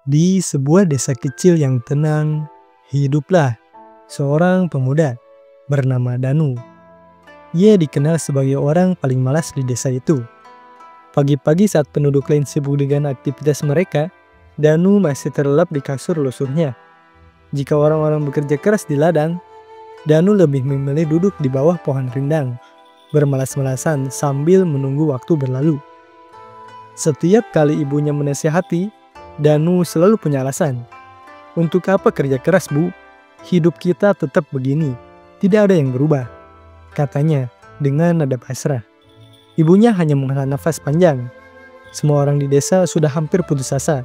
Di sebuah desa kecil yang tenang, hiduplah seorang pemuda bernama Danu. Ia dikenal sebagai orang paling malas di desa itu. Pagi-pagi saat penduduk lain sibuk dengan aktivitas mereka, Danu masih terlelap di kasur lusurnya. Jika orang-orang bekerja keras di ladang, Danu lebih memilih duduk di bawah pohon rindang, bermalas-malasan sambil menunggu waktu berlalu. Setiap kali ibunya menasihati, Danu selalu punya alasan. Untuk apa kerja keras, Bu? Hidup kita tetap begini. Tidak ada yang berubah, katanya dengan nada pasrah. Ibunya hanya menghela nafas panjang. Semua orang di desa sudah hampir putus asa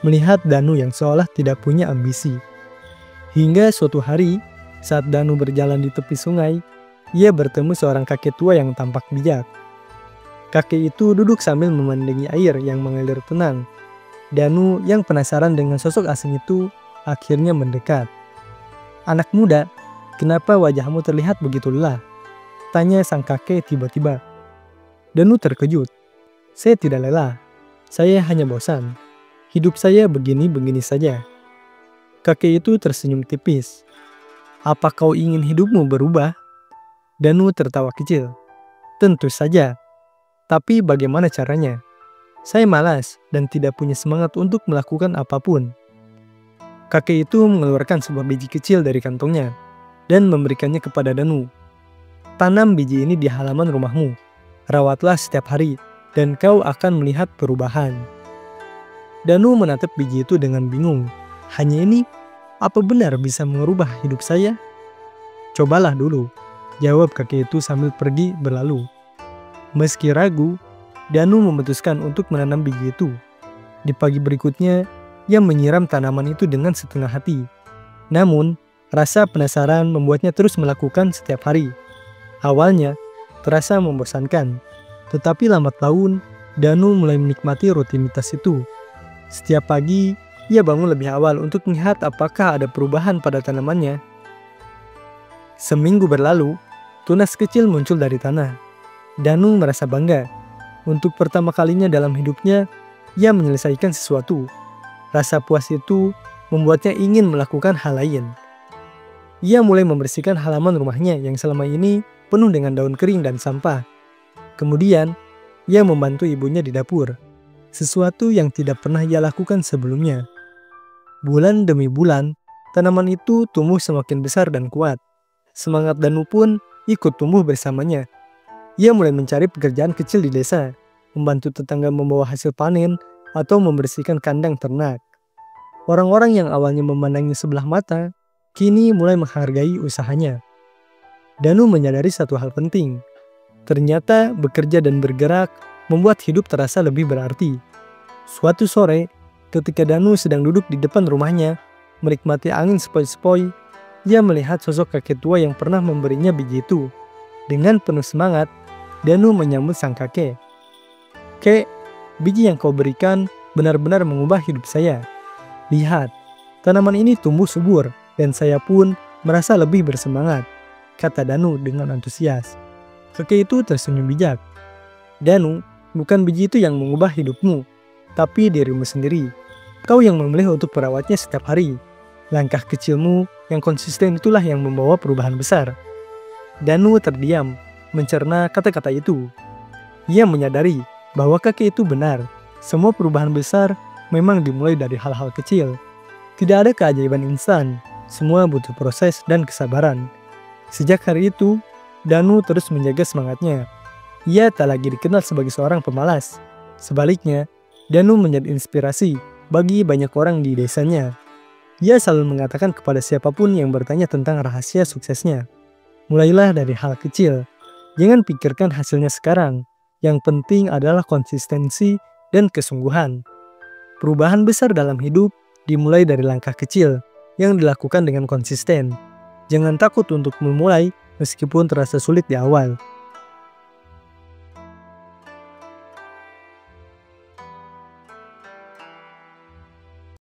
melihat Danu yang seolah tidak punya ambisi. Hingga suatu hari, saat Danu berjalan di tepi sungai, ia bertemu seorang kakek tua yang tampak bijak. Kakek itu duduk sambil memandangi air yang mengalir tenang. Danu yang penasaran dengan sosok asing itu akhirnya mendekat. "Anak muda, kenapa wajahmu terlihat begitu lelah?" tanya sang kakek tiba-tiba. Danu terkejut. "Saya tidak lelah, saya hanya bosan. Hidup saya begini-begini saja." Kakek itu tersenyum tipis. "Apa kau ingin hidupmu berubah?" Danu tertawa kecil. "Tentu saja. Tapi bagaimana caranya? Saya malas dan tidak punya semangat untuk melakukan apapun." Kakek itu mengeluarkan sebuah biji kecil dari kantongnya dan memberikannya kepada Danu. "Tanam biji ini di halaman rumahmu. Rawatlah setiap hari dan kau akan melihat perubahan." Danu menatap biji itu dengan bingung. "Hanya ini? Apa benar bisa mengubah hidup saya?" "Cobalah dulu," jawab kakek itu sambil pergi berlalu. Meski ragu, Danu memutuskan untuk menanam biji itu. Di pagi berikutnya, ia menyiram tanaman itu dengan setengah hati. Namun, rasa penasaran membuatnya terus melakukan setiap hari. Awalnya, terasa membosankan. Tetapi lambat laun, Danu mulai menikmati rutinitas itu. Setiap pagi, ia bangun lebih awal untuk melihat apakah ada perubahan pada tanamannya. Seminggu berlalu, tunas kecil muncul dari tanah. Danu merasa bangga. Untuk pertama kalinya dalam hidupnya, ia menyelesaikan sesuatu. Rasa puas itu membuatnya ingin melakukan hal lain. Ia mulai membersihkan halaman rumahnya yang selama ini penuh dengan daun kering dan sampah. Kemudian, ia membantu ibunya di dapur. Sesuatu yang tidak pernah ia lakukan sebelumnya. Bulan demi bulan, tanaman itu tumbuh semakin besar dan kuat. Semangat Danu pun ikut tumbuh bersamanya. Ia mulai mencari pekerjaan kecil di desa, membantu tetangga membawa hasil panen, atau membersihkan kandang ternak. Orang-orang yang awalnya memandangnya sebelah mata, kini mulai menghargai usahanya. Danu menyadari satu hal penting. Ternyata bekerja dan bergerak membuat hidup terasa lebih berarti. Suatu sore, ketika Danu sedang duduk di depan rumahnya, menikmati angin sepoi-sepoi, ia melihat sosok kakek tua yang pernah memberinya biji itu. Dengan penuh semangat, Danu menyambut sang kakek. "Kek, biji yang kau berikan benar-benar mengubah hidup saya. Lihat, tanaman ini tumbuh subur dan saya pun merasa lebih bersemangat," kata Danu dengan antusias. Kakek itu tersenyum bijak. "Danu, bukan biji itu yang mengubah hidupmu, tapi dirimu sendiri. Kau yang memilih untuk merawatnya setiap hari. Langkah kecilmu yang konsisten itulah yang membawa perubahan besar." Danu terdiam, mencerna kata-kata itu. Ia menyadari bahwa kakek itu benar. Semua perubahan besar memang dimulai dari hal-hal kecil. Tidak ada keajaiban instan, semua butuh proses dan kesabaran. Sejak hari itu, Danu terus menjaga semangatnya. Ia tak lagi dikenal sebagai seorang pemalas. Sebaliknya, Danu menjadi inspirasi bagi banyak orang di desanya. Ia selalu mengatakan kepada siapapun yang bertanya tentang rahasia suksesnya, "Mulailah dari hal kecil. Jangan pikirkan hasilnya sekarang. Yang penting adalah konsistensi dan kesungguhan." Perubahan besar dalam hidup dimulai dari langkah kecil yang dilakukan dengan konsisten. Jangan takut untuk memulai meskipun terasa sulit di awal.